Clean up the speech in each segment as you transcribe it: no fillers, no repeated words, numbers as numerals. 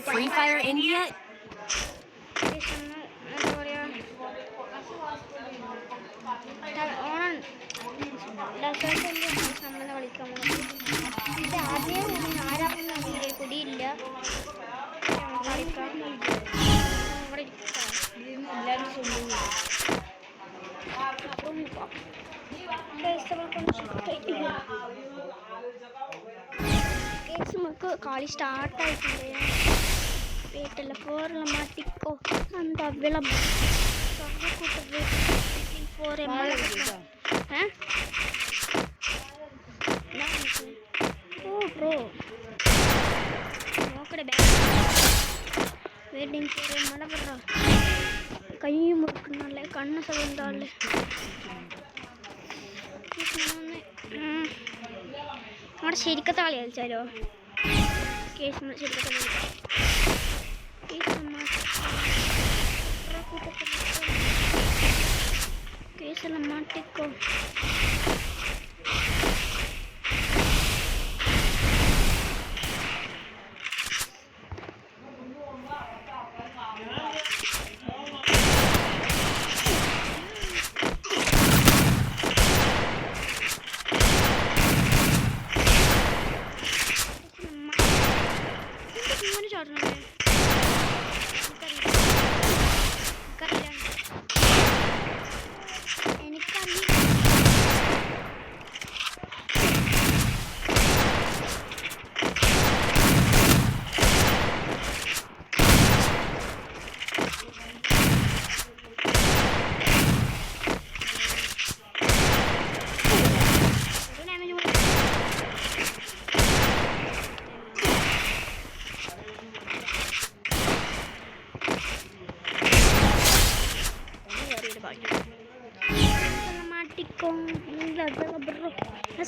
Free Fire India? എന്താ പറയാ ഓണം നമ്മൾ കളിക്കാൻ ഇത് ആദ്യമേ ആരാകുന്ന കുടിയില്ല കളിക്കാൻ നമുക്ക് കളി സ്റ്റാർട്ടായിട്ടുണ്ട് വീട്ടിൽ ഫോറിൽ മാറ്റിക്കോ എന്താ വിളം നോക്കട്ടെ വെയിറ്റിംഗ് ഫോർ മഴ പറ കൈ മുറുക്കുന്നല്ലേ കണ്ണ് സൗണ്ടാളെ അവിടെ ശരിക്കത്തെ കളി കളിച്ചാലോ കേസ് ശരിക്കത്തെ കളി കേസെല്ലാം മാറ്റിക്കോ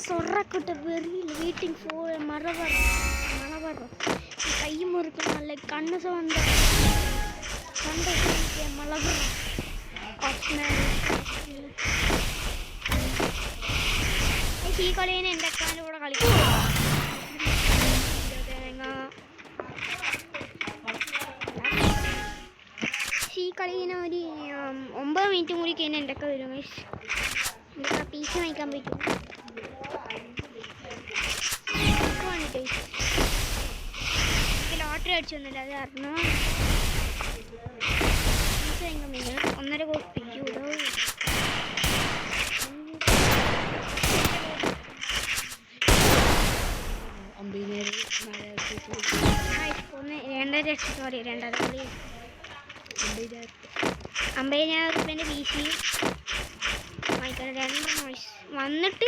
സൊറക്കോട്ടെ വെറിയില്ല വെയിറ്റിംഗ് ഫോർ മഴ വരും കൈ മുറുക്കും നല്ല കണ്ണ് സ്വന്ത മഴ വരും ഈ കളിയെ എൻ്റെ അക്കാൻ്റെ കൂടെ കളിക്കും ഈ കളിനെ ഒരു 9 മിനിറ്റ് കൂടി കഴിഞ്ഞാൽ എൻ്റെ ഒക്കെ വരും എൻ്റെ പീസ് വാങ്ങിക്കാൻ പറ്റും ലോട്ടറി അടിച്ചൊന്നുമില്ല അത് കാരണം ഒന്നര കോപ്പിക്കൂടോ $50,000 പി സി വാങ്ങിക്കാൻ 2 വന്നിട്ട്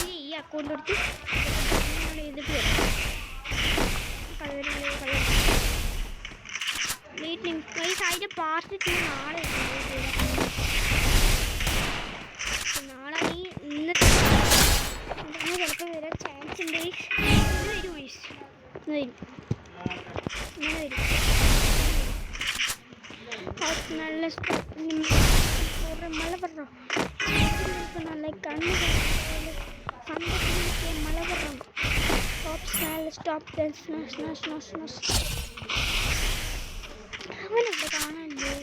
ഈ അക്കൗണ്ട് എടുത്ത് ചെയ്തിട്ട് അതിൻ്റെ പാർട്ട് നാളെ ഈ ഇന്നത്തെ ചിലപ്പോൾ വരാൻ ചാൻസ് ഉണ്ട് വരും നല്ല മഴ പറഞ്ഞോ നല്ല കണ്ണ് മഴ പറഞ്ഞോ സ്റ്റോപ്പ് അവനുണ്ട് കാണാനില്ലേ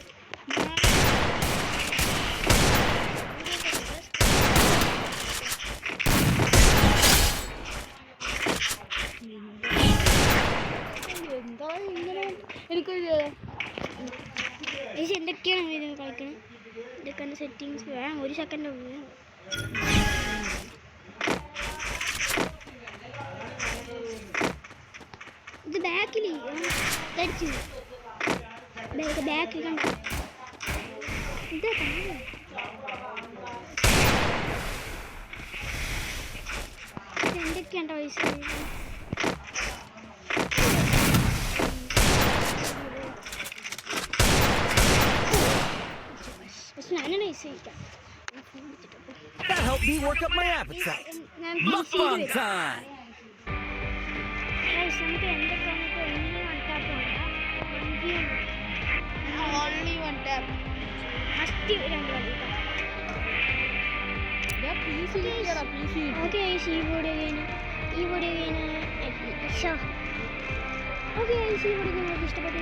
എന്താ ഇങ്ങനെ എനിക്കൊരു എന്തൊക്കെയാണ് ഇത് കളിക്കണം ഇതൊക്കെ സെറ്റിങ്സ് വേണം 1 സെക്കൻഡ് ഉള്ളു ഇത് ബാക്കിൽ അടിച്ചു ബാക്കിൽ കണ്ട ഇതാ എന്തൊക്കെയുണ്ടോ പൈസ That helped me work up my appetite. Mukbang time. only one tap. Okay, see you again. Okay guys, ഈ വീഡിയോ നിങ്ങൾക്ക് ഇഷ്ടപ്പെട്ടു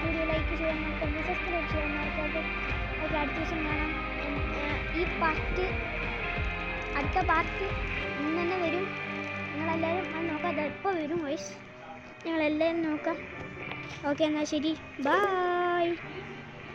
വീഡിയോ ലൈക്ക് ചെയ്യാൻ മറക്കരുത്, സബ്സ്ക്രൈബ് ചെയ്യാൻ മറക്കരുത്. ഓക്കെ, അടുത്ത ദിവസം കാണാം. അടുത്ത പാർട്ട് ഇന്ന് തന്നെ വരും. നിങ്ങളെല്ലാവരും അത് നോക്കാം. അത് എപ്പോൾ വരും ഗൈസ്, ഞങ്ങളെല്ലാവരും നോക്കാം. ഓക്കെ, എന്നാൽ ശരി, ബൈ.